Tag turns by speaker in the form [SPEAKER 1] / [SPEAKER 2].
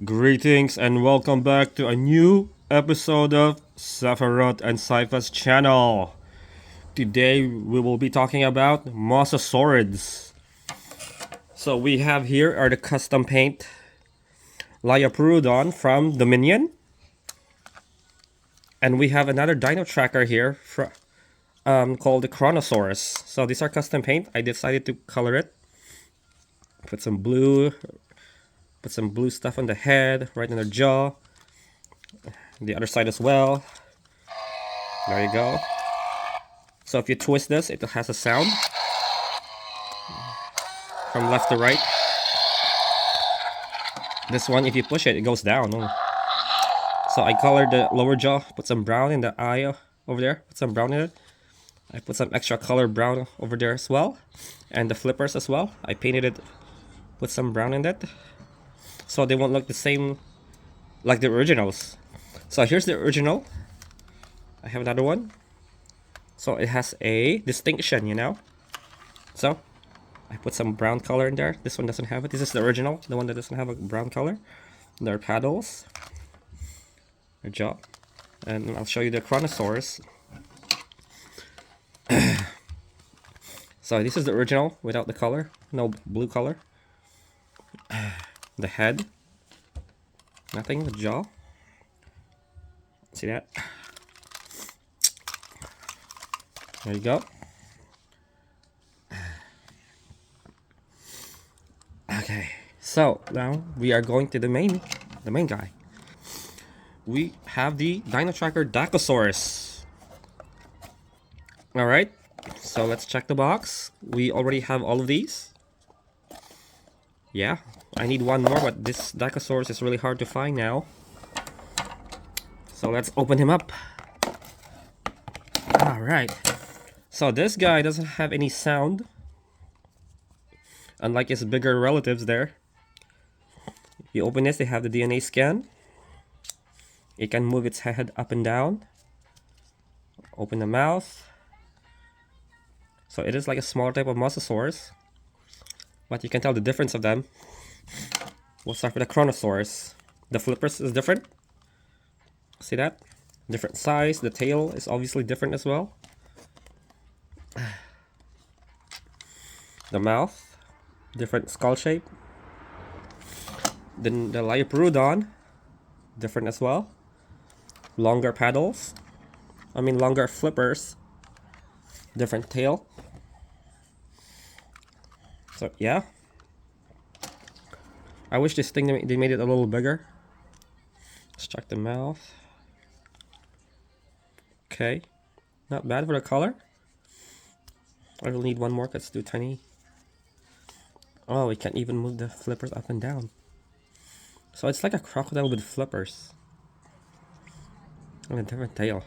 [SPEAKER 1] Greetings and welcome back to a new episode of Sephiroth and Sypha's channel. Today we will be talking about Mosasaurids. So we have here are the custom paint Liopleurodon from Dominion. And we have another Dino Tracker here called the Kronosaurus. So these are custom paint. I decided to color it. Put some blue stuff on the head, right in the jaw. The other side as well. There you go. So if you twist this, it has a sound from left to right. This one, if you push it, it goes down. Oh. So I colored the lower jaw, put some brown in the eye over there, put some brown in it. I put some extra color brown over there as well. And the flippers as well. I painted it, put some brown in it. So they won't look the same like the originals. So here's the original. I have another one. So it has a distinction, you know. So I put some brown color in there. This one doesn't have it. This is the original, the one that doesn't have a brown color. Their paddles, their jaw, and I'll show you the Kronosaurus. So this is the original without the color, no blue color. The head, nothing. The jaw, see that? There you go. Okay, so now we are going to the main guy. We have the Dino Tracker DAKOSAURUS. All right, so let's check the box. We already have all of these. Yeah, I need one more, but this DAKOSAURUS is really hard to find now. So let's open him up. Alright. So this guy doesn't have any sound. Unlike his bigger relatives there. You open this, they have the DNA scan. It can move its head up and down. Open the mouth. So it is like a small type of Mosasaurus. But you can tell the difference of them. We'll start with the Kronosaurus. The flippers is different. See that? Different size. The tail is obviously different as well. The mouth. Different skull shape. Then the Liopleurodon. Different as well. Longer paddles. Longer flippers. Different tail. So yeah, I wish this thing they made it a little bigger. Let's check the mouth. Okay, not bad for the color. I will need one more because it's too tiny. Oh, we can't even move the flippers up and down. So it's like a crocodile with flippers and a different tail.